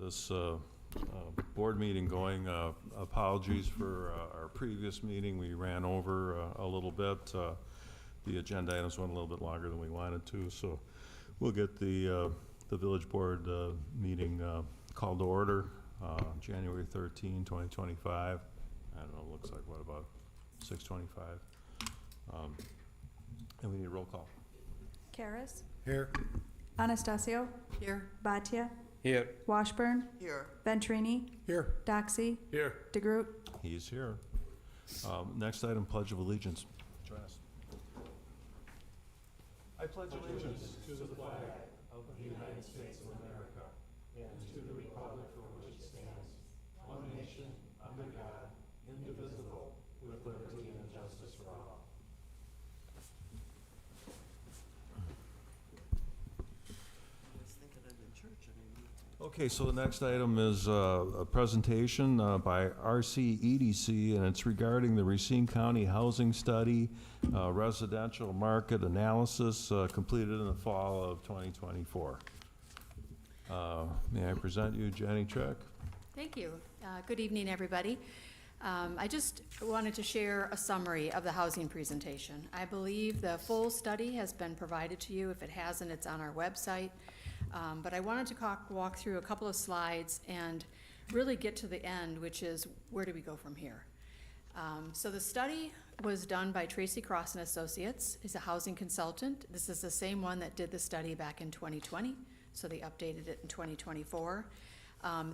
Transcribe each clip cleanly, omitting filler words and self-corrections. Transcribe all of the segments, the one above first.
this board meeting going. Apologies for our previous meeting. We ran over a little bit. The agenda items went a little bit longer than we wanted to, so we'll get the village board meeting called to order January 13, 2025. I don't know, it looks like, what, about 6:25? And we need a roll call. Karas. Here. Anastasio. Here. Bhatia. Here. Washburn. Here. Venturini. Here. Doxy. Here. DeGroot. He's here. Next item, Pledge of Allegiance. Join us. I pledge allegiance to the flag of the United States of America and to the republic for which it stands, one nation, under God, indivisible, with liberty and justice for all. Okay, so the next item is a presentation by RC EDC, and it's regarding the Racine County Housing Study Residential Market Analysis completed in the fall of 2024. May I present you Jenny Trek? Thank you. Good evening, everybody. I just wanted to share a summary of the housing presentation. I believe the full study has been provided to you. If it hasn't, it's on our website. But I wanted to walk through a couple of slides and really get to the end, which is where do we go from here? So the study was done by Tracy Cross and Associates. He's a housing consultant. This is the same one that did the study back in 2020, so they updated it in 2024.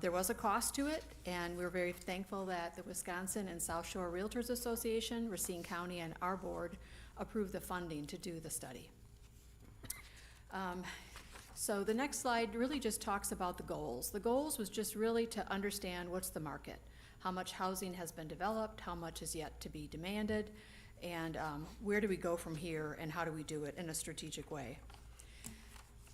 There was a cost to it, and we're very thankful that the Wisconsin and South Shore Realtors Association, Racine County, and our board approved the funding to do the study. So the next slide really just talks about the goals. The goals was just really to understand what's the market, how much housing has been developed, how much is yet to be demanded, and where do we go from here, and how do we do it in a strategic way.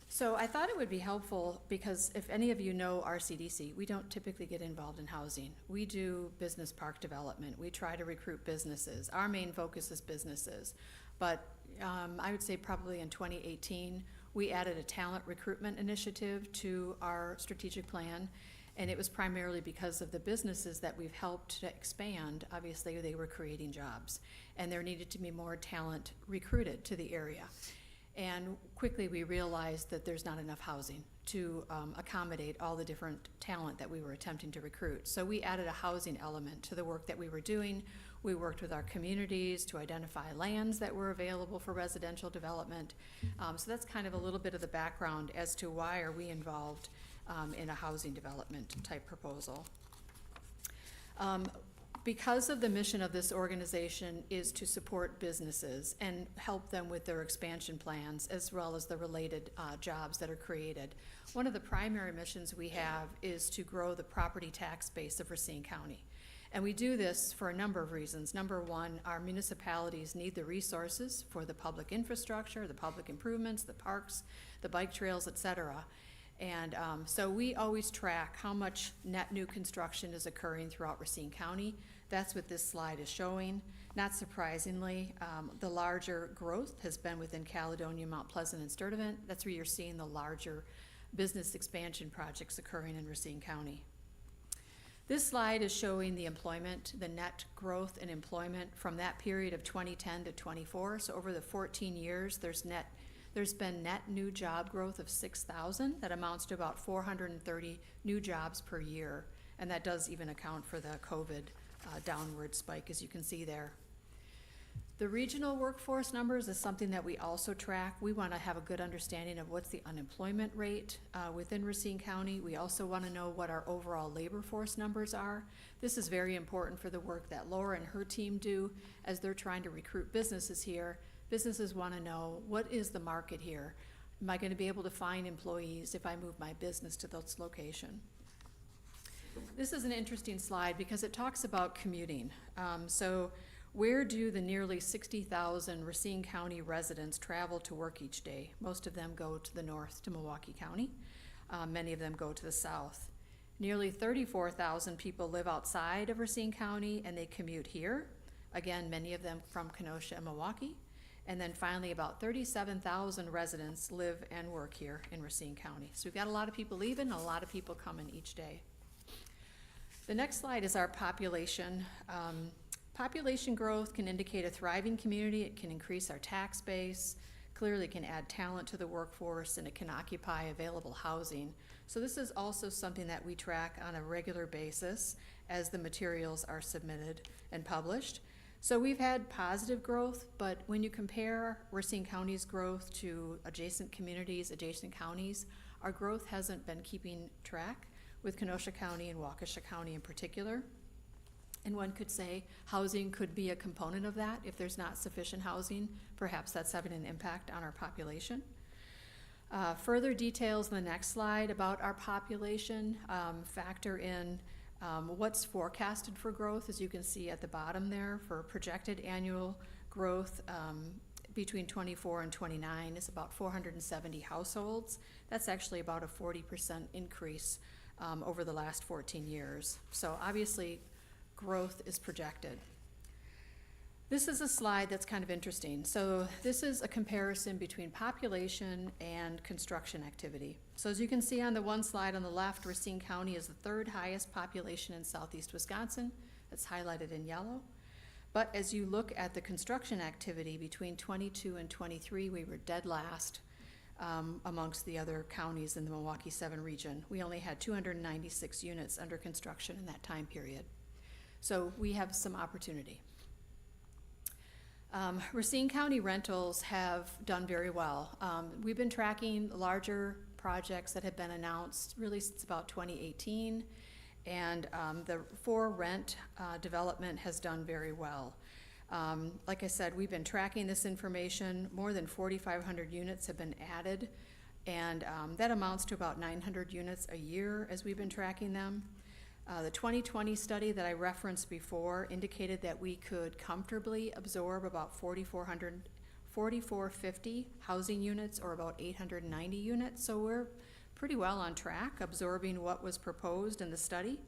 So I thought it would be helpful because if any of you know RCDC, we don't typically get involved in housing. We do business park development. We try to recruit businesses. Our main focus is businesses. But I would say probably in 2018, we added a talent recruitment initiative to our strategic plan, and it was primarily because of the businesses that we've helped to expand. Obviously, they were creating jobs, and there needed to be more talent recruited to the area. And quickly we realized that there's not enough housing to accommodate all the different talent that we were attempting to recruit. So we added a housing element to the work that we were doing. We worked with our communities to identify lands that were available for residential development. So that's kind of a little bit of the background as to why are we involved in a housing development type proposal. Because of the mission of this organization is to support businesses and help them with their expansion plans as well as the related jobs that are created. One of the primary missions we have is to grow the property tax base of Racine County. And we do this for a number of reasons. Number one, our municipalities need the resources for the public infrastructure, the public improvements, the parks, the bike trails, et cetera. And so we always track how much net new construction is occurring throughout Racine County. That's what this slide is showing. Not surprisingly, the larger growth has been within Caledonia, Mount Pleasant, and Sturtevant. That's where you're seeing the larger business expansion projects occurring in Racine County. This slide is showing the employment, the net growth in employment from that period of 2010 to 24. So over the 14 years, there's been net new job growth of 6,000. That amounts to about 430 new jobs per year. And that does even account for the COVID downward spike, as you can see there. The regional workforce numbers is something that we also track. We want to have a good understanding of what's the unemployment rate within Racine County. We also want to know what our overall labor force numbers are. This is very important for the work that Laura and her team do as they're trying to recruit businesses here. Businesses want to know, what is the market here? Am I going to be able to find employees if I move my business to this location? This is an interesting slide because it talks about commuting. So where do the nearly 60,000 Racine County residents travel to work each day? Most of them go to the north to Milwaukee County. Many of them go to the south. Nearly 34,000 people live outside of Racine County and they commute here. Again, many of them from Kenosha and Milwaukee. And then finally, about 37,000 residents live and work here in Racine County. So we've got a lot of people leaving, a lot of people coming each day. The next slide is our population. Population growth can indicate a thriving community. It can increase our tax base. Clearly, it can add talent to the workforce, and it can occupy available housing. So this is also something that we track on a regular basis as the materials are submitted and published. So we've had positive growth, but when you compare Racine County's growth to adjacent communities, adjacent counties, our growth hasn't been keeping track with Kenosha County and Waukesha County in particular. And one could say housing could be a component of that. If there's not sufficient housing, perhaps that's having an impact on our population. Further details in the next slide about our population factor in what's forecasted for growth, as you can see at the bottom there, for projected annual growth between 24 and 29 is about 470 households. That's actually about a 40% increase over the last 14 years. So obviously, growth is projected. This is a slide that's kind of interesting. So this is a comparison between population and construction activity. So as you can see on the one slide on the left, Racine County is the third highest population in southeast Wisconsin. That's highlighted in yellow. But as you look at the construction activity between 22 and 23, we were dead last amongst the other counties in the Milwaukee 7 region. We only had 296 units under construction in that time period. So we have some opportunity. Racine County rentals have done very well. We've been tracking larger projects that have been announced really since about 2018, and the for rent development has done very well. Like I said, we've been tracking this information. More than 4,500 units have been added, and that amounts to about 900 units a year as we've been tracking them. The 2020 study that I referenced before indicated that we could comfortably absorb about 4,450 housing units, or about 890 units. So we're pretty well on track absorbing what was proposed in the study.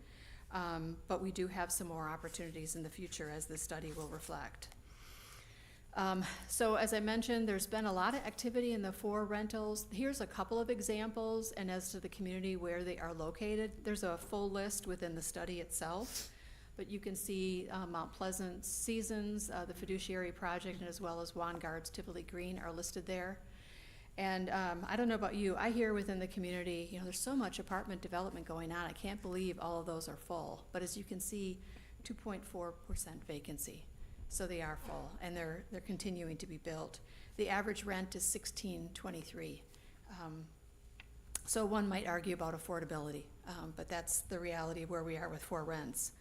But we do have some more opportunities in the future, as the study will reflect. So as I mentioned, there's been a lot of activity in the for rentals. Here's a couple of examples, and as to the community where they are located, there's a full list within the study itself. But you can see Mount Pleasant Seasons, the Fiduciary Project, and as well as Wangards Tivoli Green are listed there. And I don't know about you, I hear within the community, there's so much apartment development going on, I can't believe all of those are full. But as you can see, 2.4% vacancy. So they are full, and they're continuing to be built. The average rent is $16.23. So one might argue about affordability, but that's the reality of where we are with for rents.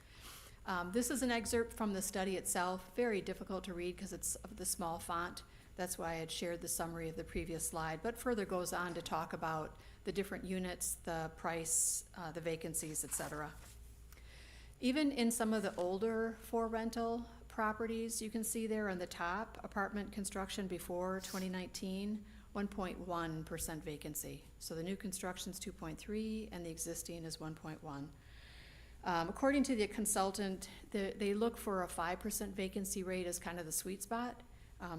This is an excerpt from the study itself. Very difficult to read because it's of the small font. That's why I had shared the summary of the previous slide, but further goes on to talk about the different units, the price, the vacancies, et cetera. Even in some of the older for rental properties, you can see there on the top, apartment construction before 2019, 1.1% vacancy. So the new construction's 2.3 and the existing is 1.1. According to the consultant, they look for a 5% vacancy rate as kind of the sweet spot.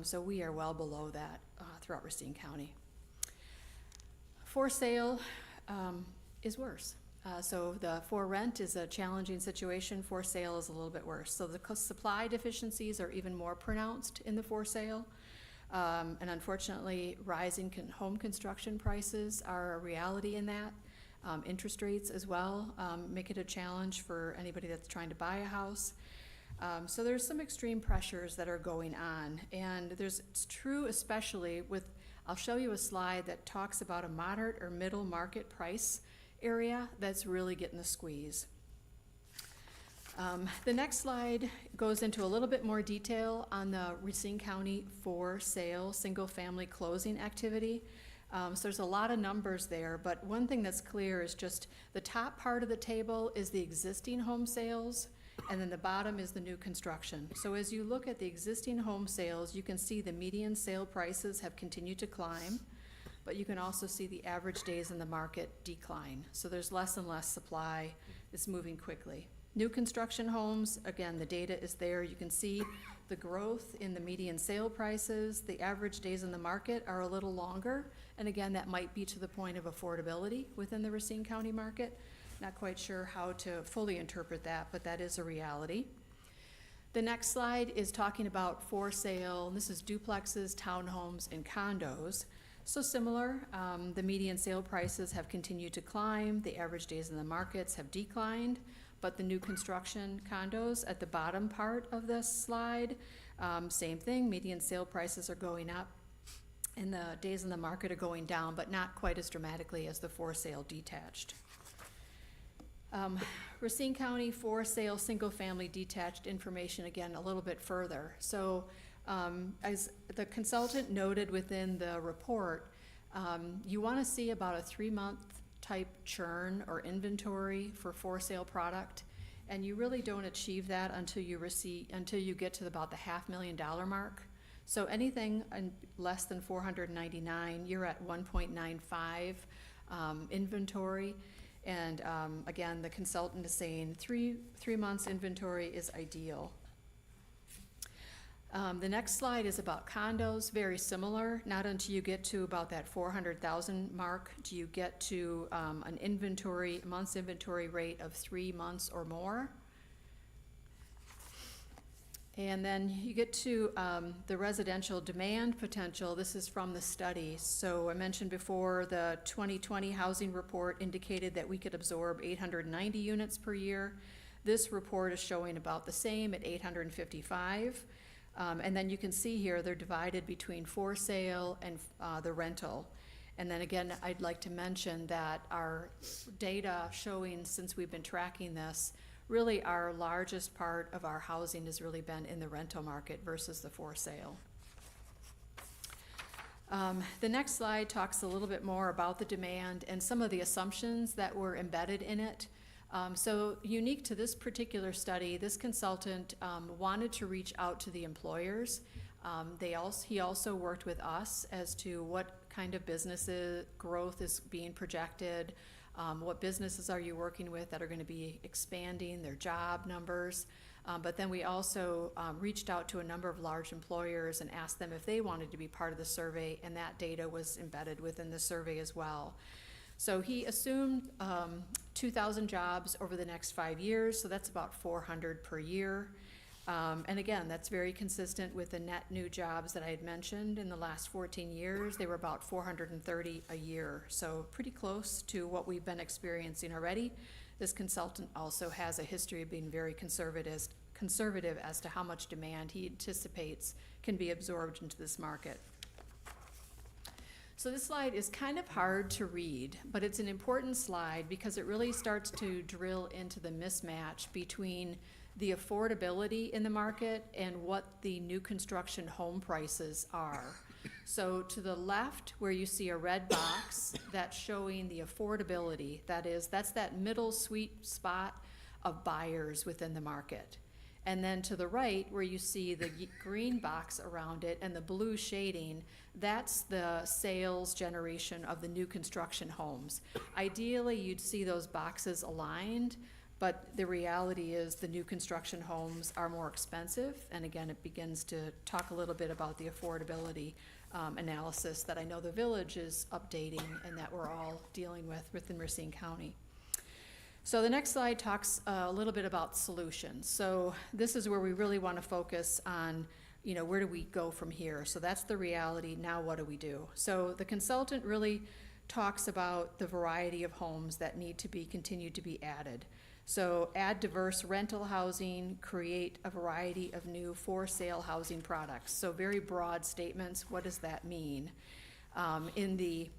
So we are well below that throughout Racine County. For sale is worse. So the for rent is a challenging situation. For sale is a little bit worse. So the supply deficiencies are even more pronounced in the for sale. And unfortunately, rising home construction prices are a reality in that. Interest rates as well make it a challenge for anybody that's trying to buy a house. So there's some extreme pressures that are going on. And it's true especially with, I'll show you a slide that talks about a moderate or middle market price area that's really getting the squeeze. The next slide goes into a little bit more detail on the Racine County for sale single family closing activity. So there's a lot of numbers there, but one thing that's clear is just the top part of the table is the existing home sales, and then the bottom is the new construction. So as you look at the existing home sales, you can see the median sale prices have continued to climb, but you can also see the average days in the market decline. So there's less and less supply. It's moving quickly. New construction homes, again, the data is there. You can see the growth in the median sale prices. The average days in the market are a little longer. And again, that might be to the point of affordability within the Racine County market. Not quite sure how to fully interpret that, but that is a reality. The next slide is talking about for sale. This is duplexes, townhomes, and condos. So similar, the median sale prices have continued to climb. The average days in the markets have declined, but the new construction condos at the bottom part of this slide, same thing, median sale prices are going up and the days in the market are going down, but not quite as dramatically as the for sale detached. Racine County for sale single-family detached information, again, a little bit further. So as the consultant noted within the report, you want to see about a 3-month type churn or inventory for sale product, and you really don't achieve that until you get to about the $500,000 mark. So anything less than 499, you're at 1.95 inventory. And again, the consultant is saying three months inventory is ideal. The next slide is about condos, very similar. Not until you get to about that 400,000 mark do you get to an month's inventory rate of 3 months or more. And then you get to the residential demand potential. This is from the study. So I mentioned before the 2020 housing report indicated that we could absorb 890 units per year. This report is showing about the same at 855. And then you can see here they're divided between for sale and the rental. And then again, I'd like to mention that our data showing, since we've been tracking this, really our largest part of our housing has really been in the rental market versus the for sale. The next slide talks a little bit more about the demand and some of the assumptions that were embedded in it. So unique to this particular study, this consultant wanted to reach out to the employers. He also worked with us as to what kind of businesses growth is being projected, what businesses are you working with that are going to be expanding their job numbers. But then we also reached out to a number of large employers and asked them if they wanted to be part of the survey, and that data was embedded within the survey as well. So he assumed 2,000 jobs over the next 5 years, so that's about 400 per year. And again, that's very consistent with the net new jobs that I had mentioned in the last 14 years. They were about 430 a year, so pretty close to what we've been experiencing already. This consultant also has a history of being very conservative as to how much demand he anticipates can be absorbed into this market. So this slide is kind of hard to read, but it's an important slide because it really starts to drill into the mismatch between the affordability in the market and what the new construction home prices are. So to the left, where you see a red box, that's showing the affordability. That's that middle sweet spot of buyers within the market. And then to the right, where you see the green box around it and the blue shading, that's the sales generation of the new construction homes. Ideally, you'd see those boxes aligned, but the reality is the new construction homes are more expensive. And again, it begins to talk a little bit about the affordability analysis that I know the village is updating and that we're all dealing with within Racine County. So the next slide talks a little bit about solutions. So this is where we really want to focus on, where do we go from here? So that's the reality. Now what do we do? So the consultant really talks about the variety of homes that need to be continued to be added. So add diverse rental housing, create a variety of new for sale housing products. So very broad statements. What does that mean? In the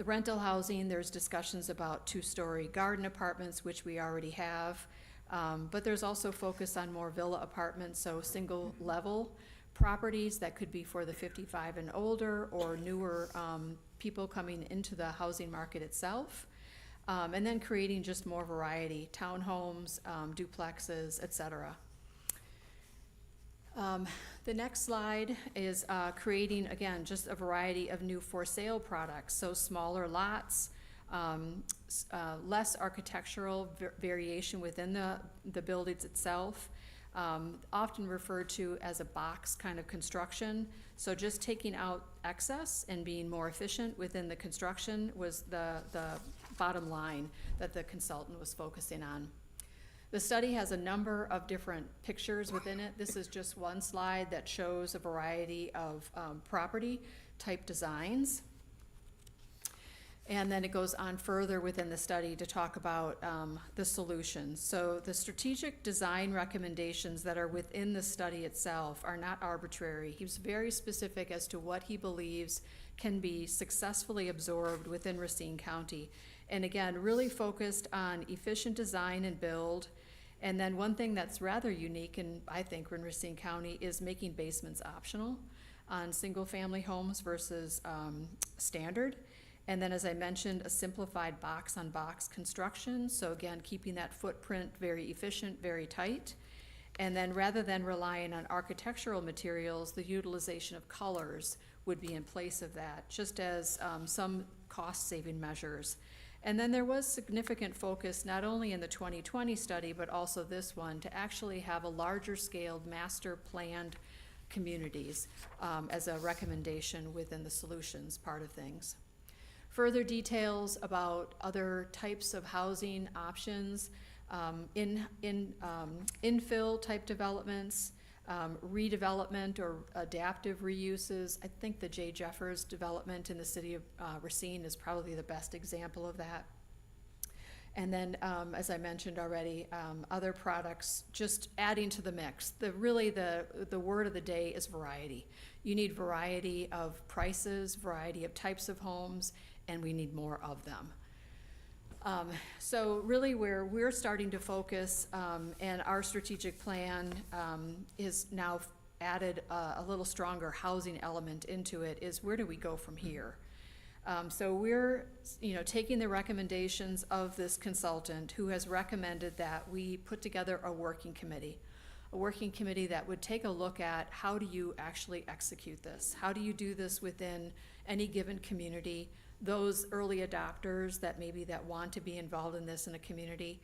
rental housing, there's discussions about 2-story garden apartments, which we already have. But there's also focus on more villa apartments, so single level properties that could be for the 55 and older or newer people coming into the housing market itself. And then creating just more variety, townhomes, duplexes, etc. The next slide is creating, again, just a variety of new for sale products. So smaller lots, less architectural variation within the buildings itself, often referred to as a box kind of construction. So just taking out excess and being more efficient within the construction was the bottom line that the consultant was focusing on. The study has a number of different pictures within it. This is just one slide that shows a variety of property type designs. And then it goes on further within the study to talk about the solutions. So the strategic design recommendations that are within the study itself are not arbitrary. He was very specific as to what he believes can be successfully absorbed within Racine County. And again, really focused on efficient design and build. And then one thing that's rather unique, and I think in Racine County, is making basements optional on single-family homes versus standard. And then, as I mentioned, a simplified box-on-box construction. So again, keeping that footprint very efficient, very tight. And then rather than relying on architectural materials, the utilization of colors would be in place of that, just as some cost-saving measures. And then there was significant focus, not only in the 2020 study, but also this one, to actually have a larger scaled master planned communities as a recommendation within the solutions part of things. Further details about other types of housing options, infill type developments, redevelopment or adaptive reuses. I think the J. Jeffers development in the city of Racine is probably the best example of that. And then, as I mentioned already, other products just adding to the mix. Really the word of the day is variety. You need variety of prices, variety of types of homes, and we need more of them. So really where we're starting to focus, and our strategic plan is now added a little stronger housing element into it, is where do we go from here? So we're taking the recommendations of this consultant who has recommended that we put together a working committee that would take a look at how do you actually execute this? How do you do this within any given community? Those early adopters that want to be involved in this in a community,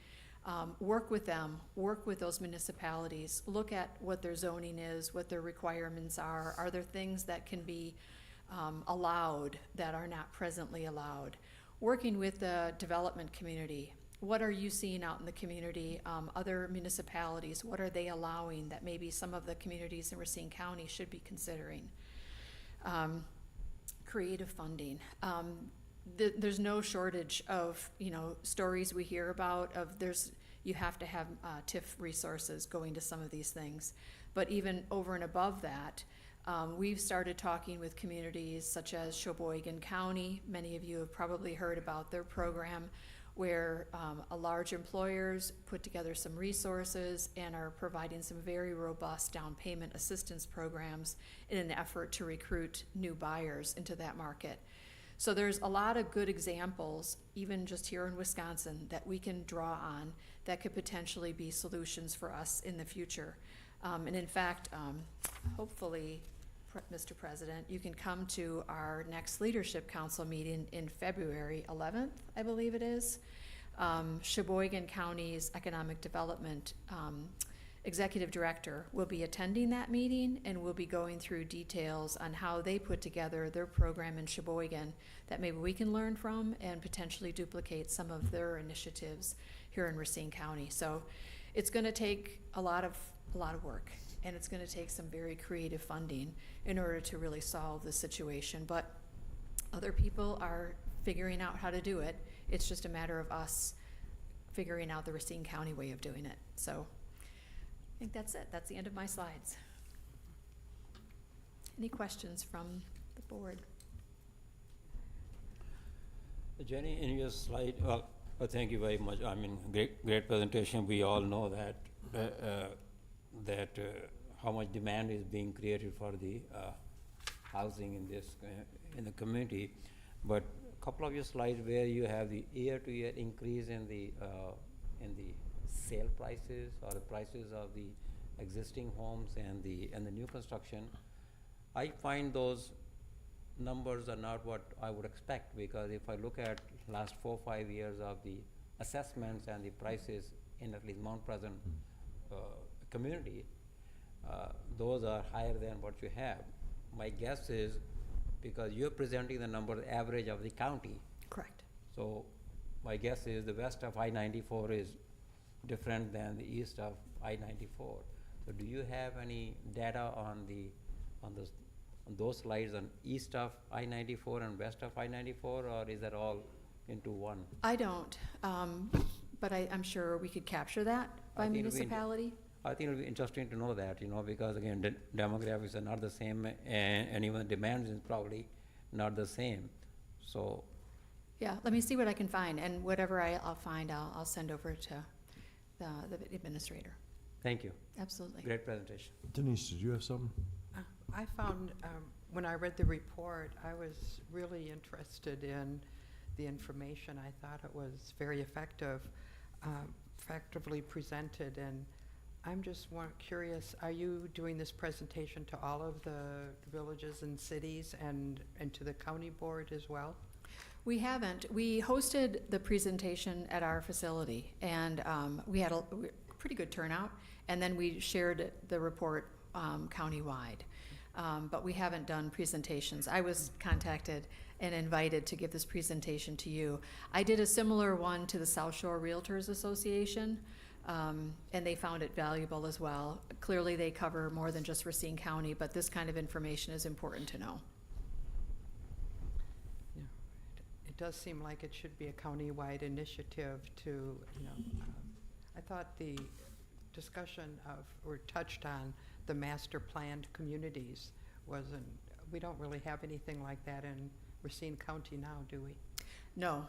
work with them, work with those municipalities, look at what their zoning is, what their requirements are there things that can be allowed that are not presently allowed? Working with the development community, what are you seeing out in the community? Other municipalities, what are they allowing that maybe some of the communities in Racine County should be considering? Creative funding. There's no shortage of stories we hear about you have to have TIF resources going to some of these things, but even over and above that, we've started talking with communities such as Sheboygan County. Many of you have probably heard about their program where large employers put together some resources and are providing some very robust down payment assistance programs in an effort to recruit new buyers into that market. So there's a lot of good examples, even just here in Wisconsin, that we can draw on that could potentially be solutions for us in the future. And in fact, hopefully, Mr. President, you can come to our next Leadership Council meeting in February 11th, I believe it is. Sheboygan County's Economic Development Executive Director will be attending that meeting, and we'll be going through details on how they put together their program in Sheboygan that maybe we can learn from and potentially duplicate some of their initiatives here in Racine County. So it's going to take a lot of work, and it's going to take some very creative funding in order to really solve the situation. But other people are figuring out how to do it. It's just a matter of us figuring out the Racine County way of doing it. So I think that's it. That's the end of my slides. Any questions from the board? Jenny, in your slide, thank you very much. I mean, great presentation. We all know that how much demand is being created for the housing in this in the community. But a couple of your slides where you have the year-to-year increase in the sale prices or the prices of the existing homes and the new construction, I find those numbers are not what I would expect, because if I look at last 4 or 5 years of the assessments and the prices in at least Mount Pleasant community, those are higher than what you have. My guess is, because you're presenting the number average of the county, Correct. so my guess is the west of I-94 is different than the east of I-94. So do you have any data on those slides on east of I-94 and west of I-94, or is that all into one? I don't, but I'm sure we could capture that I by think it'll be municipality. I think it'll be interesting to know that, because again, demographics are not the same, and even the demands is probably not the same. So, Yeah, let me see what I can find, and whatever I'll find, I'll send over to the administrator. thank you. Absolutely. Great presentation. Denise, did you have something? I found, when I read the report, I was really interested in the information. I thought it was very effectively presented, and I'm just curious, are you doing this presentation to all of the villages and cities and to the county board as well? We haven't. We hosted the presentation at our facility, and we had a pretty good turnout, and then we shared the report countywide. But we haven't done presentations. I was contacted and invited to give this presentation to you. I did a similar one to the South Shore Realtors Association, and they found it valuable as well. Clearly, they cover more than just Racine County, but this kind of information is important to know. Yeah. It does seem like it should be a county-wide initiative to, I thought the discussion of, or touched on, the master planned communities wasn't, we don't really have anything like that in Racine County now, do we? No.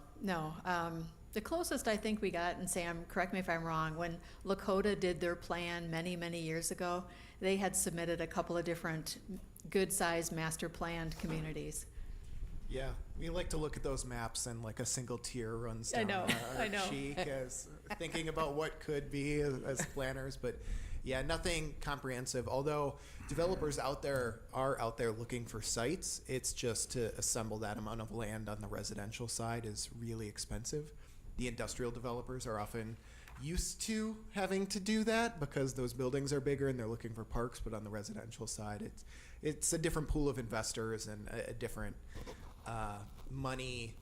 The closest I think we got, and Sam, correct me if I'm wrong, when Lakota did their plan many, many years ago, they had submitted a couple of different good-sized master planned communities. Yeah, we like to look at those maps and like a single tear runs I down know, our I know. cheek as thinking about what could be as planners, but yeah, nothing comprehensive. Although developers are out there looking for sites, it's just to assemble that amount of land on the residential side is really expensive. The industrial developers are often used to having to do that because those buildings are bigger and they're looking for parks, but on the residential side, it's a different pool of investors and a different money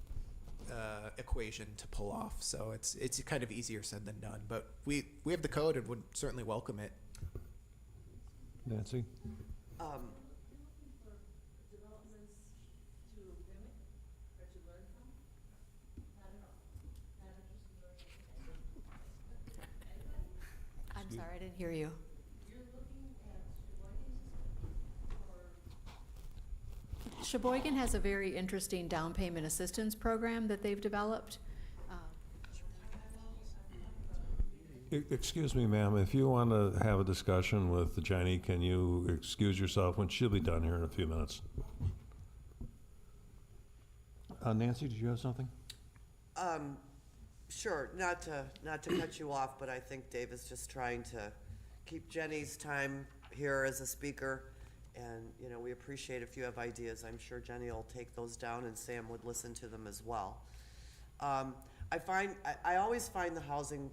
equation to pull off. So it's kind of easier said than done. But we have the code and would certainly welcome it. Nancy? I'm sorry, I didn't hear you. Sheboygan has a very interesting down payment assistance program that they've developed. Excuse me, ma'am, if you want to have a discussion with Jenny, can you excuse yourself when she'll be done here in a few minutes? Nancy, did you have something? Sure, not to cut you off, but I think Dave is just trying to keep Jenny's time here as a speaker. And, we appreciate if you have ideas. I'm sure Jenny will take those down and Sam would listen to them as well. I always find the housing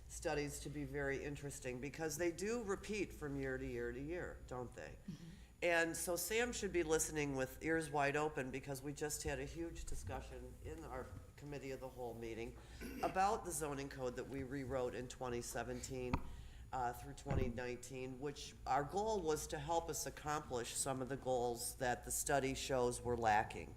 studies to be very interesting because they do repeat from year to year to year, don't they? Mm-hmm. And so Sam should be listening with ears wide open because we just had a huge discussion in our committee of the whole meeting about the zoning code that we rewrote in 2017 through 2019, which our goal was to help us accomplish some of the goals that the study shows were lacking.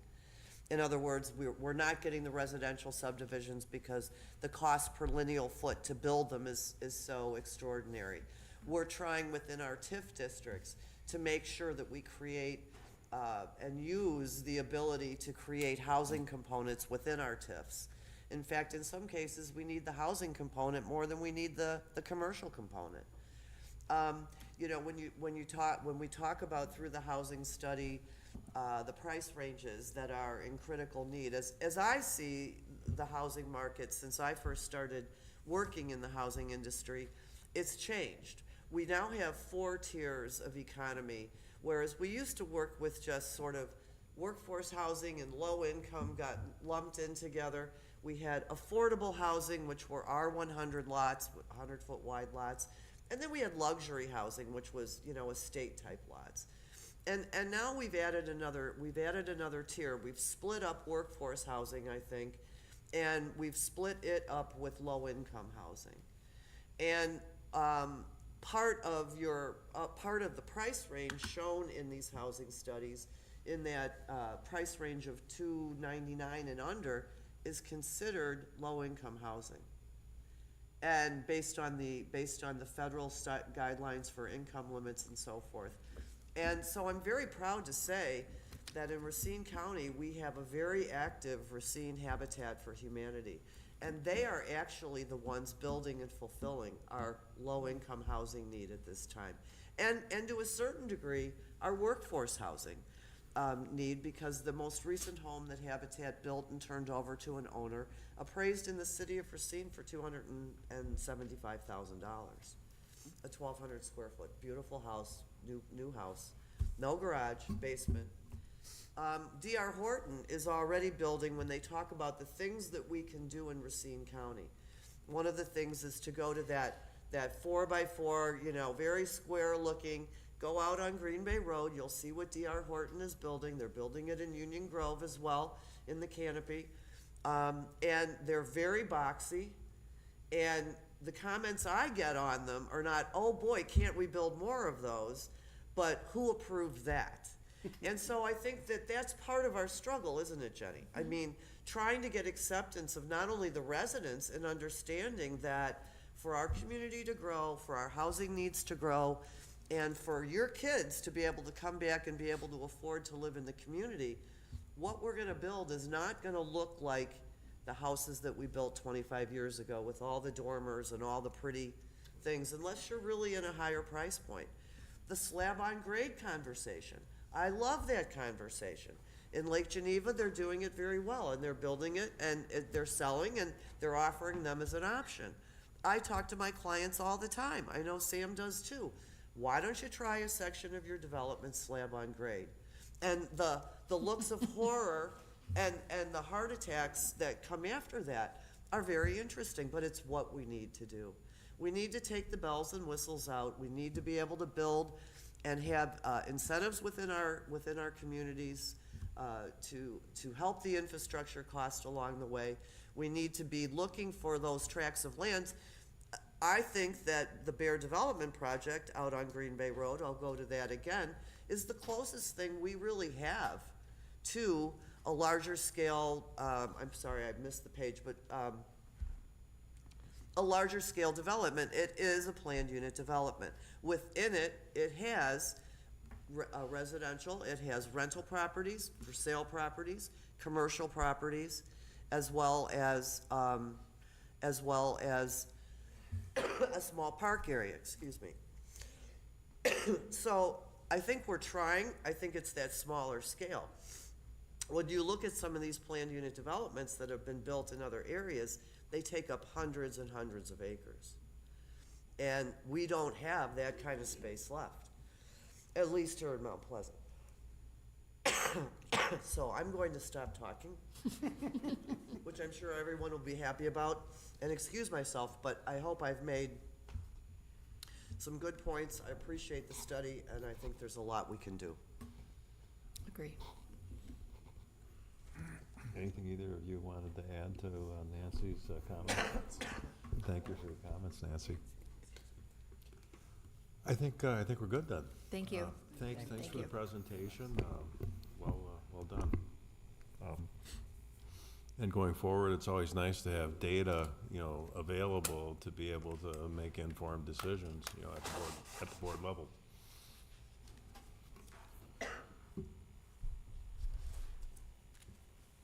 In other words, we're not getting the residential subdivisions because the cost per lineal foot to build them is so extraordinary. We're trying within our TIF districts to make sure that we create and use the ability to create housing components within our TIFs. In fact, in some cases, we need the housing component more than we need the commercial component. When we talk about through the housing study, the price ranges that are in critical need. As I see the housing market since I first started working in the housing industry, it's changed. We now have 4 tiers of economy, whereas we used to work with just sort of workforce housing and low income got lumped in together. We had affordable housing, which were our 100 lots, 100-foot wide lots. And then we had luxury housing, which was, estate type lots. And now we've added another tier. We've split up workforce housing, I think, and we've split it up with low income housing. And part of the price range shown in these housing studies, in that price range of $299 and under, is considered low income housing. And based on the federal guidelines for income limits and so forth. And so I'm very proud to say that in Racine County, we have a very active Racine Habitat for Humanity. And they are actually the ones building and fulfilling our low-income housing need at this time. And to a certain degree, our workforce housing need, because the most recent home that Habitat built and turned over to an owner appraised in the city of Racine for $275,000. A 1,200 square foot, beautiful house, new house, no garage, basement. D.R. Horton is already building, when they talk about the things that we can do in Racine County. One of the things is to go to that 4x4, very square looking, go out on Green Bay Road, you'll see what D.R. Horton is building. They're building it in Union Grove as well, in the canopy. And they're very boxy, and the comments I get on them are not, oh boy, can't we build more of those, but who approved that? And so I think that that's part of our struggle, isn't it, Jenny? I mean, trying to get acceptance of not only the residents and understanding that for our community to grow, for our housing needs to grow, and for your kids to be able to come back and be able to afford to live in the community, what we're gonna build is not gonna look like the houses that we built 25 years ago with all the dormers and all the pretty things, unless you're really in a higher price point. The slab on grade conversation. I love that conversation. In Lake Geneva, they're doing it very well, and they're building it, and they're selling, and they're offering them as an option. I talk to my clients all the time. I know Sam does too. Why don't you try a section of your development slab on grade? And the looks of horror and the heart attacks that come after that are very interesting, but it's what we need to do. We need to take the bells and whistles out. We need to be able to build and have incentives within our communities to help the infrastructure cost along the way. We need to be looking for those tracts of lands. I think that the Bear Development Project out on Green Bay Road, I'll go to that again, is the closest thing we really have to a larger scale, I'm sorry, I missed the page, but a larger scale development. It is a planned unit development. Within it, it has residential, it has rental properties, for sale properties, commercial properties, as well as a small park area, excuse me. So I think we're trying. I think it's that smaller scale. When you look at some of these planned unit developments that have been built in other areas, they take up hundreds and hundreds of acres. And we don't have that kind of space left, at least here in Mount Pleasant. So I'm going to stop talking, which I'm sure everyone will be happy about, and excuse myself, but I hope I've made some good points. I appreciate the study, and I think there's a lot we can do. Agree. Anything either of you wanted to add to Nancy's comments? Thank you for your comments, Nancy. I think we're good then. Thank you. Thanks Thank for you. the presentation. Well done. And going forward, it's always nice to have data, available to be able to make informed decisions, at the board level.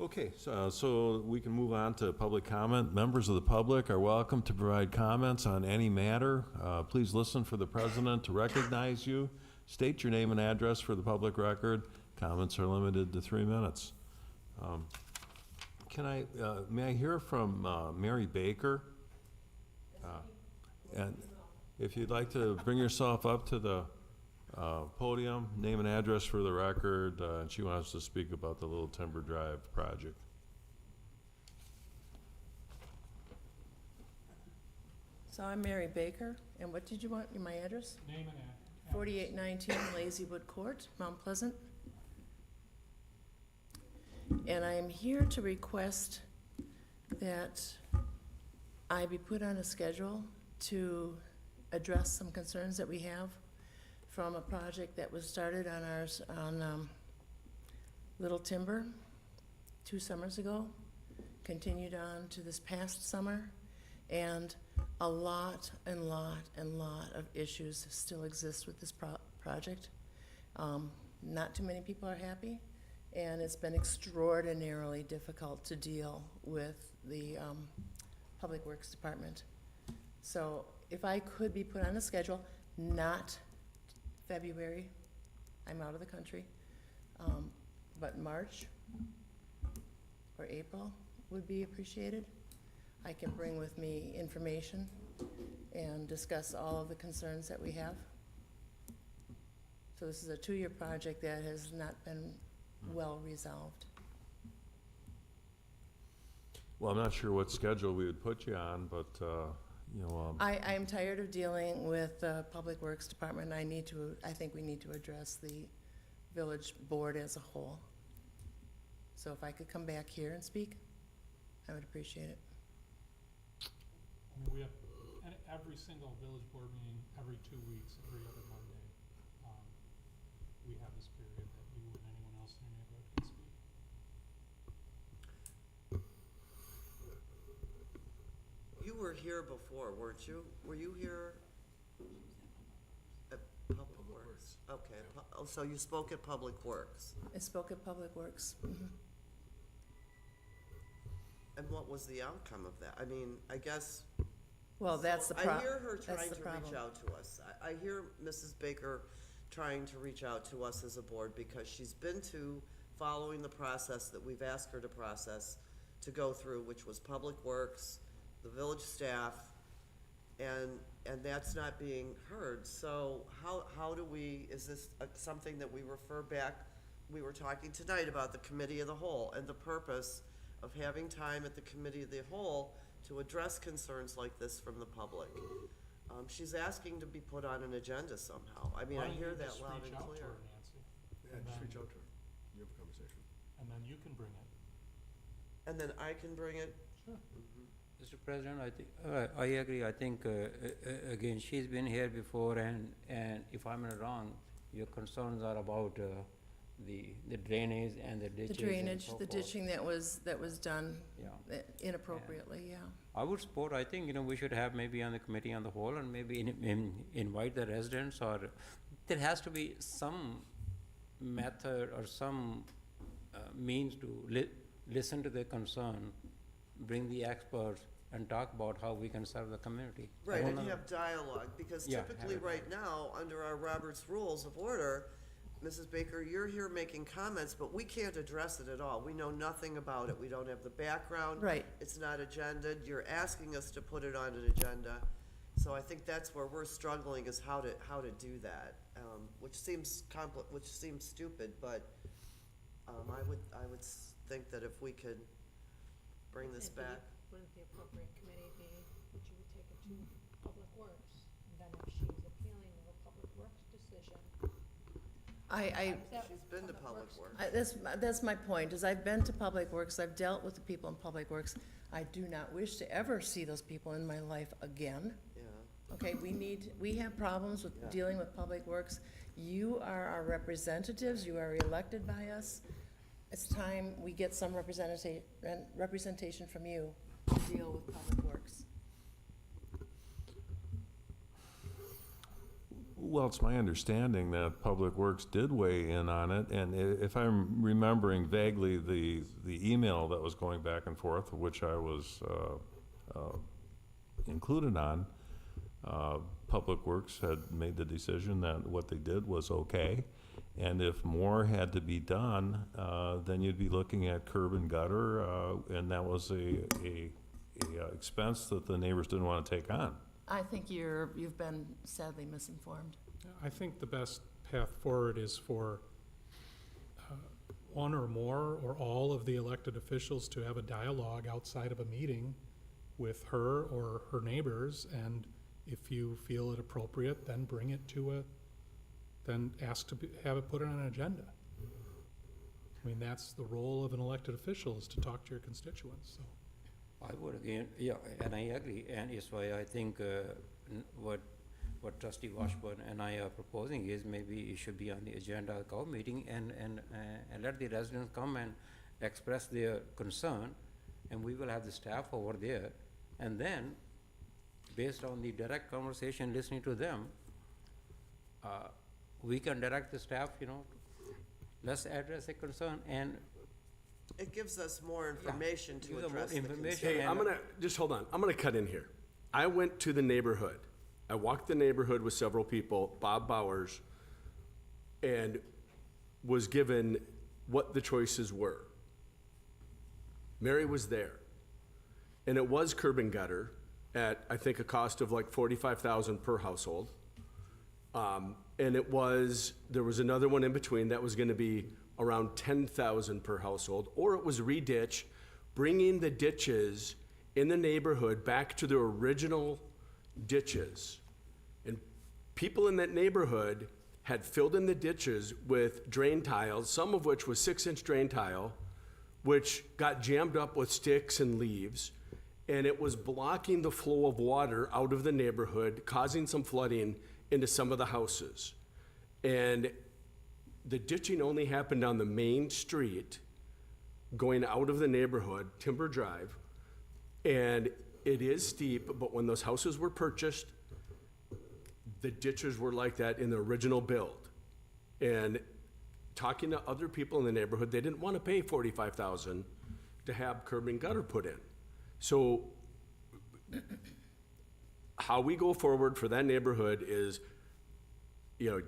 Okay, so we can move on to public comment. Members of the public are welcome to provide comments on any matter. Please listen for the president to recognize you. State your name and address for the public record. Comments are limited to 3 minutes. May I hear from Mary Baker? And if you'd like to bring yourself up to the podium, name and address for the record, and she wants to speak about the Little Timber Drive project. So I'm Mary Baker, and what did you want, my address? Name and address. 4819 Lazywood Court, Mount Pleasant. And I am here to request that I be put on a schedule to address some concerns that we have from a project that was started on ours, on Little Timber 2 summers ago, continued on to this past summer, and a lot of issues still exist with this project. Not too many people are happy, and it's been extraordinarily difficult to deal with the Public Works Department. So if I could be put on a schedule, not February, I'm out of the country, but March or April would be appreciated. I can bring with me information and discuss all of the concerns that we have. So this is a 2-year project that has not been well resolved. Well, I'm not sure what schedule we would put you on, but, you know, I am tired of dealing with the Public Works Department. I think we need to address the village board as a whole. So if I could come back here and speak, I would appreciate it. I mean, we have every single village board meeting every 2 weeks, every other Monday. We have this period that you and anyone else in your neighborhood can speak. You were here before, weren't you? Were you here at Public Works? Okay, oh, so you spoke at Public Works. I spoke at Public Works. Mhm. And what was the outcome of that? I mean, I guess. Well, that's the I problem. hear her trying That's the to reach problem. out to us. I hear Mrs. Baker trying to reach out to us as a board because she's been following the process that we've asked her to process, to go through, which was Public Works, the village staff, and that's not being heard. So how do we, is this something that we refer back? We were talking tonight about the committee of the whole and the purpose of having time at the committee of the whole to address concerns like this from the public. She's asking to be put on an agenda somehow. I mean, Why I don't hear you that just loud reach and out to clear. her, Nancy? Yeah, And just then- reach out to her. You have a conversation. And then you can bring it. And then I can bring it. Sure. Mr. President, I think, I agree. I think, again, she's been here before, and if I'm not wrong, your concerns are about the drainage and the The ditches and drainage, so the forth. ditching that was done Yeah. inappropriately, yeah. I would support, I think, we should have maybe on the committee on the whole, and maybe invite the residents, or there has to be some method or some means to listen to their concern, bring the experts, and talk about how we can serve the community. I Right, don't and know. have dialogue, because Yeah, have typically a right now, under our Robert's Rules of Order, Mrs. Baker, you're here making comments, but we can't address it at all. We know nothing about it. We don't have the background. Right. It's not agended. You're asking us to put it on an agenda. So I think that's where we're struggling, is how to do that, which seems stupid, but, I would think that if we could bring this back. Wouldn't the appropriate committee be that you would take it to Public Works? And then if she's appealing of a Public Works decision. She's been to Public Works. That's my point, is I've been to Public Works, I've dealt with the people in Public Works. I do not wish to ever see those people in my life again. Yeah. Okay, we have problems with Yeah. dealing with Public Works. You are our representatives, you are elected by us. It's time we get some representation from you to deal with Public Works. well, it's my understanding that Public Works did weigh in on it, and if I'm remembering vaguely the email that was going back and forth, which I was included on, Public Works had made the decision that what they did was okay, and if more had to be done, then you'd be looking at curb and gutter, and that was a expense that the neighbors didn't want to take on. I think you've been sadly misinformed. I think the best path forward is for one or more or all of the elected officials to have a dialogue outside of a meeting with her or her neighbors, and if you feel it appropriate, then bring it to then ask to have it put on an agenda. I mean, that's the role of an elected official, is to talk to your constituents, so. I would again, yeah, and I agree, and it's why I think what trustee Washburn and I are proposing is maybe it should be on the agenda of our meeting, and let the residents come and express their concern, and we will have the staff over there, and then, based on the direct conversation, listening to them, we can direct the staff, let's address a concern, and It gives us more information to give them more address the information. concern. Hey, I'm gonna, just hold on, I'm gonna cut in here. I went to the neighborhood. I walked the neighborhood with several people, Bob Bowers, and was given what the choices were. Mary was there. And it was curb and gutter at, I think, a cost of like $45,000 per household. And there was another one in between that was gonna be around $10,000 per household, or it was reditch, bringing the ditches in the neighborhood back to their original ditches. And people in that neighborhood had filled in the ditches with drain tiles, some of which was 6-inch drain tile, which got jammed up with sticks and leaves, and it was blocking the flow of water out of the neighborhood, causing some flooding into some of the houses. And the ditching only happened on the main street going out of the neighborhood, Timber Drive, and it is steep, but when those houses were purchased, the ditches were like that in the original build. And talking to other people in the neighborhood, they didn't want to pay $45,000 to have curb and gutter put in. So how we go forward for that neighborhood is,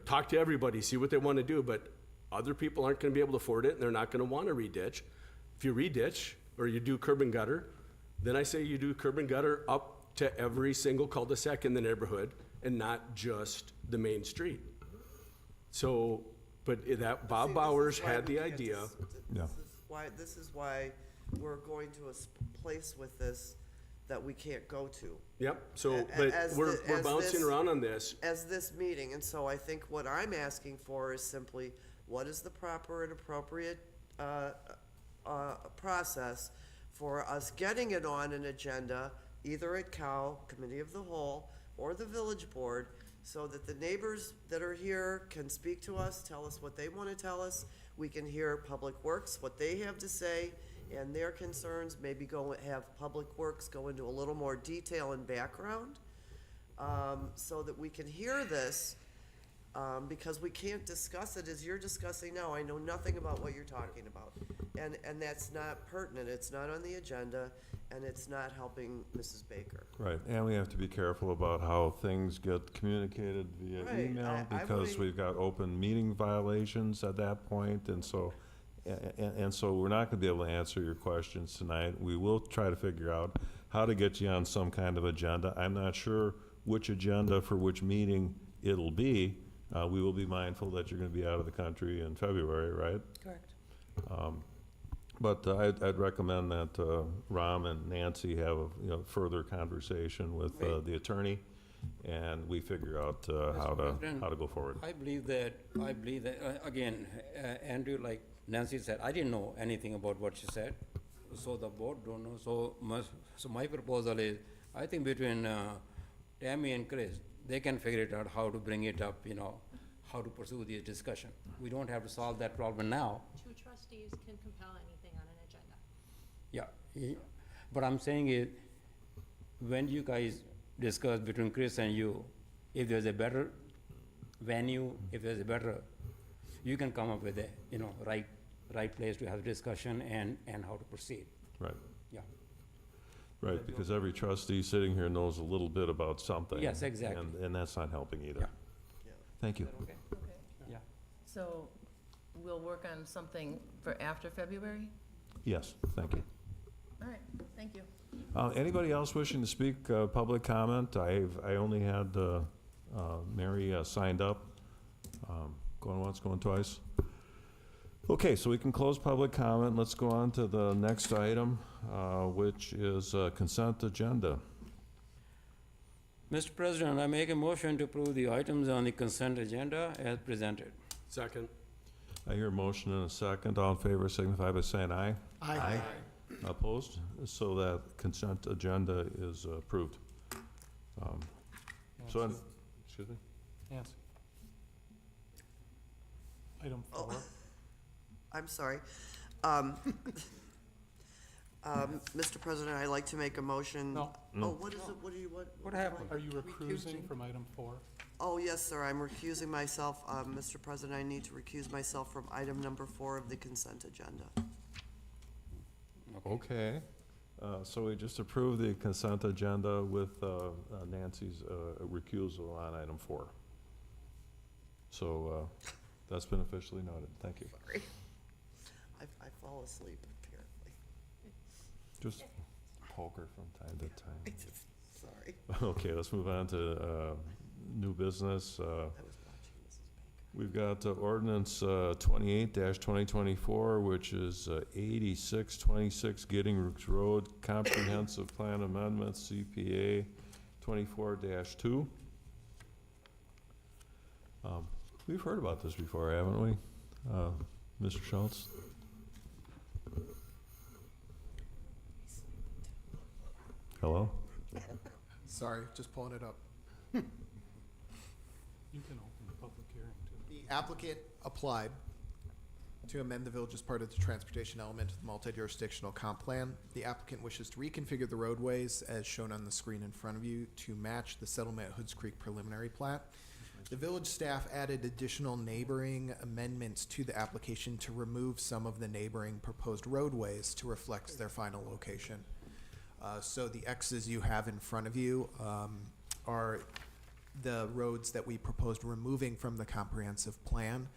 talk to everybody, see what they want to do, but other people aren't going to be able to afford it, and they're not going to want to reditch. If you reditch, or you do curb and gutter, then I say you do curb and gutter up to every single cul-de-sac in the neighborhood, and not just the main street. So, but Bob See, Bowers this is why had we the can't idea. Yeah. This is why we're going to a place with this that we can't go to. Yep, so, A- but as we're the- as bouncing this- around on this. As this meeting, and so I think what I'm asking for is simply, what is the proper and appropriate process for us getting it on an agenda, either at COW, Committee of the Whole, or the Village Board, so that the neighbors that are here can speak to us, tell us what they want to tell us. We can hear Public Works, what they have to say, and their concerns, maybe have Public Works go into a little more detail and background, so that we can hear this, because we can't discuss it as you're discussing now. I know nothing about what you're talking about. And that's not pertinent, it's not on the agenda, and it's not helping Mrs. Baker. Right, and we have to be careful about how things get communicated via Right, email, I because wouldn't- we've got open meeting violations at that point, and so, and so we're not gonna be able to answer your questions tonight. We will try to figure out how to get you on some kind of agenda. I'm not sure which agenda for which meeting it'll be. We will be mindful that you're gonna be out of the country in February, right? Correct. But I'd recommend that Ram and Nancy have a further conversation with the attorney, and we figure out how to go forward. I believe that, again, Andrew, like Nancy said, I didn't know anything about what she said, so the board don't know, so my proposal is, I think between Tammy and Chris, they can figure it out how to bring it up, how to pursue this discussion. We don't have to solve that problem now. Two trustees can compel anything on an agenda. Yeah, but I'm saying is, when you guys discuss between Chris and you, if there's a better venue, if there's a better, you can come up with a, right place to have discussion and how to proceed. Right. Yeah. Right, because every trustee sitting here knows a little bit about something. Yes, exactly. And that's not helping either. Yeah. Yeah. Thank you. Okay. Okay. Yeah. So we'll work on something for after February? Yes, thank you. All right, thank you. Anybody else wishing to speak, public comment? I only had Mary signed up. Going once, going twice. Okay, so we can close public comment. Let's go on to the next item, which is consent agenda. Mr. President, I make a motion to approve the items on the consent agenda as presented. Second. I hear a motion and a second. All in favor signify by saying aye. Aye. Opposed? So that consent agenda is approved. So, Nancy, excuse me? Nancy. Item Oh. 4. I'm sorry. Mr. President, I'd like to make a motion. No. No. Oh, what is it? What do you, what? happened? Are you recusing from item 4? Oh, yes, sir, I'm recusing myself. Mr. President, I need to recuse myself from item number 4 of the consent agenda. Okay. So we just approved the consent agenda with Nancy's recusal on item 4. So that's been officially noted. Thank you. Sorry. I fall asleep, apparently. Just poke her from time to I time. just, sorry. Okay, let's move on to new business. I was watching Mrs. Baker. We've got ordinance 28-2024, which is 8626 Giddings Road Comprehensive Plan Amendment, CPA 24-2. We've heard about this before, haven't we, Mr. Schultz? Hello? Sorry, just pulling it up. You can open the public hearing too. The applicant applied to amend the village as part of the transportation element of the multi-jurisdictional comp plan. The applicant wishes to reconfigure the roadways as shown on the screen in front of you to match the settlement at Hoods Creek preliminary plat. The village staff added additional neighboring amendments to the application to remove some of the neighboring proposed roadways to reflect their final location. So the X's you have in front of you are the roads that we proposed removing from the comprehensive plan.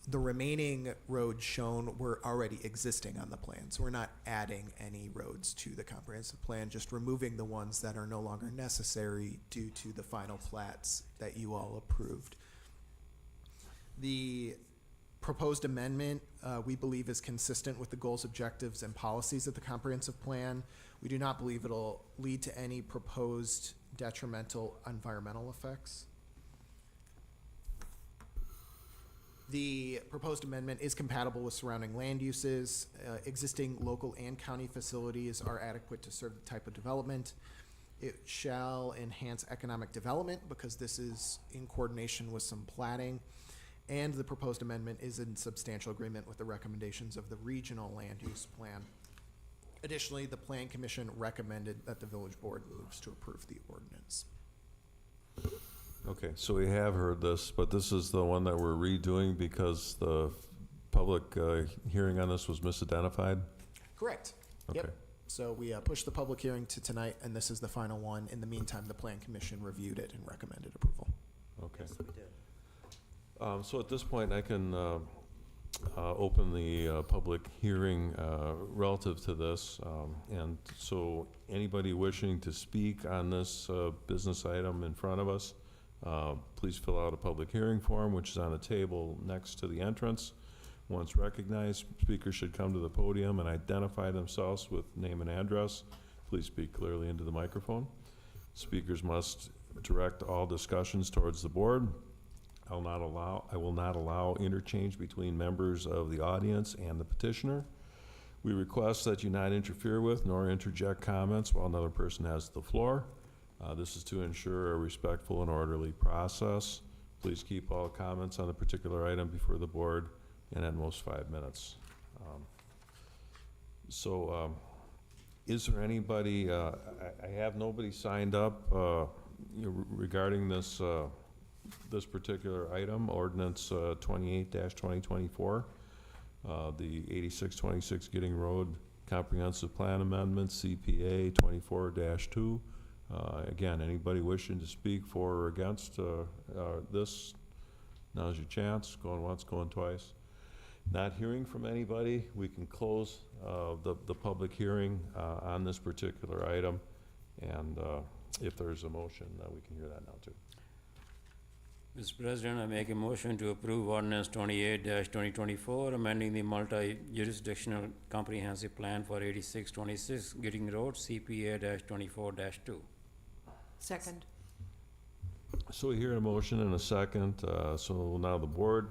The remaining roads shown were already existing on the plan, so we're not adding any roads to the comprehensive plan, just removing the ones that are no longer necessary due to the final plats that you all approved. The proposed amendment, we believe, is consistent with the goals, objectives, and policies of the comprehensive plan. We do not believe it'll lead to any proposed detrimental environmental effects. The proposed amendment is compatible with surrounding land uses. Existing local and county facilities are adequate to serve the type of development. It shall enhance economic development because this is in coordination with some platting. And the proposed amendment is in substantial agreement with the recommendations of the regional land use plan. Additionally, the Plan Commission recommended that the village board moves to approve the ordinance. Okay, so we have heard this, but this is the one that we're redoing because the public hearing on this was misidentified? Correct. Okay. Yep. So we pushed the public hearing to tonight, and this is the final one. In the meantime, the Plan Commission reviewed it and recommended approval. Okay. Yes, we did. So at this point, I can open the public hearing relative to this. And so anybody wishing to speak on this business item in front of us, please fill out a public hearing form, which is on a table next to the entrance. Once recognized, speakers should come to the podium and identify themselves with name and address. Please speak clearly into the microphone. Speakers must direct all discussions towards the board. I will not allow interchange between members of the audience and the petitioner. We request that you not interfere with nor interject comments while another person has the floor. This is to ensure a respectful and orderly process. Please keep all comments on the particular item before the board and at most 5 minutes. Is there anybody, I have nobody signed up regarding this this particular item, ordinance 28-2024, the 8626 Giddings Road Comprehensive Plan Amendment, CPA 24-2. Again, anybody wishing to speak for or against this, now's your chance. Going once, going twice. Not hearing from anybody, we can close the public hearing on this particular item. And if there's a motion, we can hear that now too. Mr. President, I make a motion to approve ordinance 28-2024, amending the multi-jurisdictional comprehensive plan for 8626 Gidding Road, CPA-24-2. Second. So we hear a motion and a second, so now the board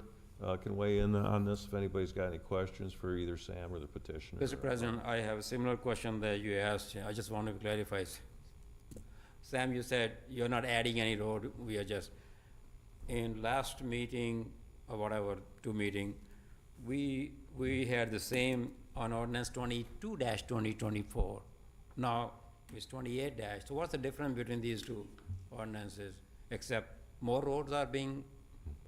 can weigh in on this if anybody's got any questions for either Sam or the petitioner. Mr. President, I have a similar question that you asked. I just want to clarify. Sam, you said you're not adding any road, we are just, in last meeting, or whatever, two meeting, we had the same on ordinance 22-2024. Now, it's 28 dash. So what's the difference between these two ordinances? Except more roads are being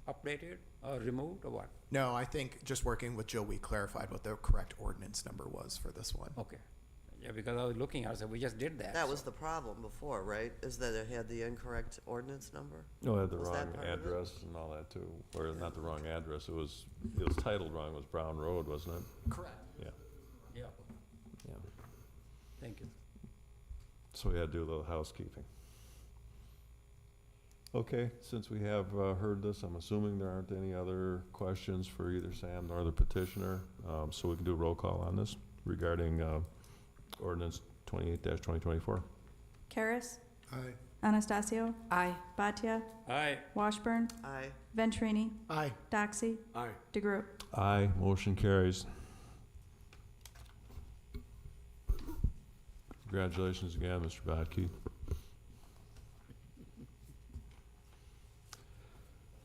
updated or removed, or what? No, I think just working with Jill, we clarified what the correct ordinance number was for this one. Okay. Yeah, because I was looking, I said, we just did that. That was so- the problem before, right? Is that it had the incorrect ordinance number? No, it had the Was that wrong part of it? address and all that too, or not the wrong address, it was titled wrong, it was Brown Road, wasn't it? Correct. Yeah, Yeah, yeah. thank you. So we had to do a little housekeeping. Okay, since we have heard this, I'm assuming there aren't any other questions for either Sam nor the petitioner, so we can do a roll call on this regarding ordinance 28-2024. Karas, Aye. Anastasio, Aye. Bhatia, Aye. Washburn, Aye. Venturini, Aye. Doxy, Aye. DeGroot. Aye, motion carries. Congratulations again, Mr. Bodke.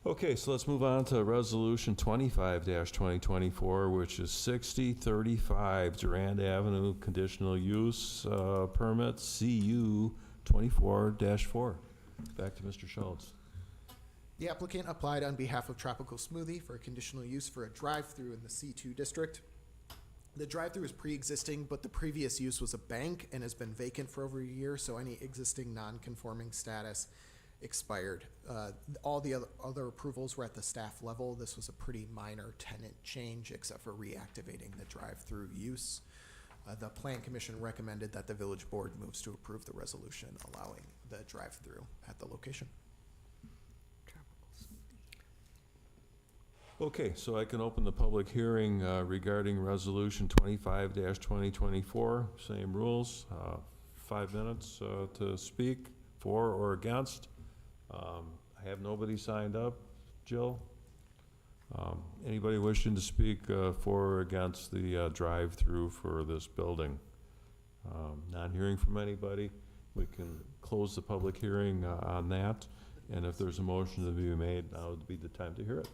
Okay, so let's move on to Resolution 25-2024, which is 6035 Durand Avenue Conditional Use Permit, CU 24-4. Back to Mr. Schultz. The applicant applied on behalf of Tropical Smoothie for a conditional use for a drive-through in the C2 district. The drive-through is pre-existing, but the previous use was a bank and has been vacant for over a year, so any existing non-conforming status expired. All the other approvals were at the staff level. This was a pretty minor tenant change, except for reactivating the drive-through use. The Plan Commission recommended that the village board moves to approve the resolution allowing the drive-through at the location. Okay, so I can open the public hearing regarding Resolution 25-2024. Same rules, 5 minutes to speak for or against. I have nobody signed up. Jill? Anybody wishing to speak for or against the drive-through for this building? Not hearing from anybody. We can close the public hearing on that. And if there's a motion to be made, now would be the time to hear it.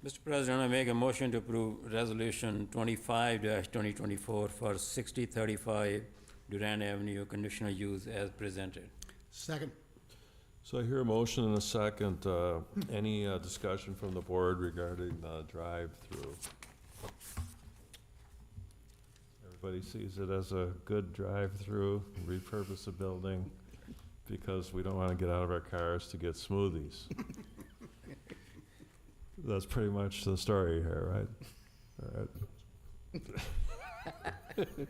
Mr. President, I make a motion to approve Resolution 25-2024 for 6035 Durand Avenue conditional use as presented. Second. So I hear a motion and a second. Any discussion from the board regarding the drive-through? Everybody sees it as a good drive-through, repurpose the building, because we don't want to get out of our cars to get smoothies. That's pretty much the story here, right? All right.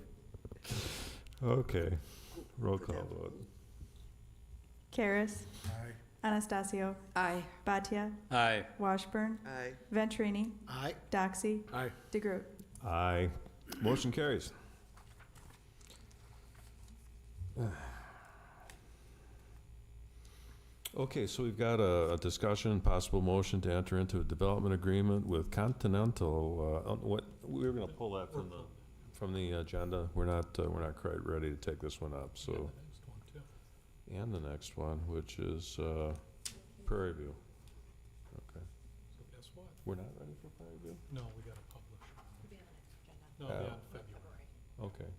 Okay, roll call vote. Karas, Anastasio, Aye. Bhatia, Aye. Washburn, Aye. Venturini, Aye. Doxy, Aye. DeGroot. Aye. Motion carries. Okay, so we've got a discussion, possible motion to enter into a development agreement with Continental. We were gonna pull that from the agenda. We're not quite ready to take this one up, so. And the next one, too. And the next one, which is Prairie View. Okay, So guess what? we're not ready for Prairie View? No, we gotta publish. It'll be on the next agenda. No, it'll be on February. Okay.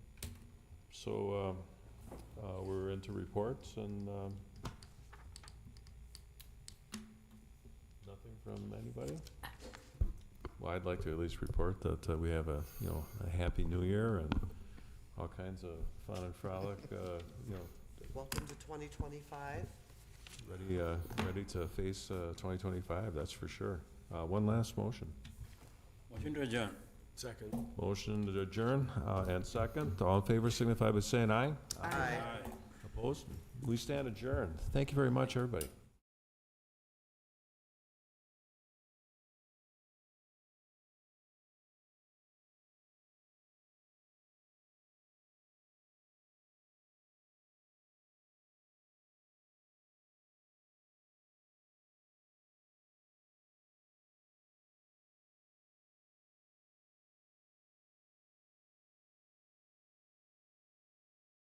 So, we're into reports and, nothing from anybody? Well, I'd like to at least report that, we have a happy new year and all kinds of fun and frolic, Welcome to 2025. ready to face, 2025, that's for sure. One last motion. Motion to adjourn. Second. Motion to adjourn, and second. All in favor signify by saying aye. Aye. Opposed? We stand adjourned. Thank you very much, everybody.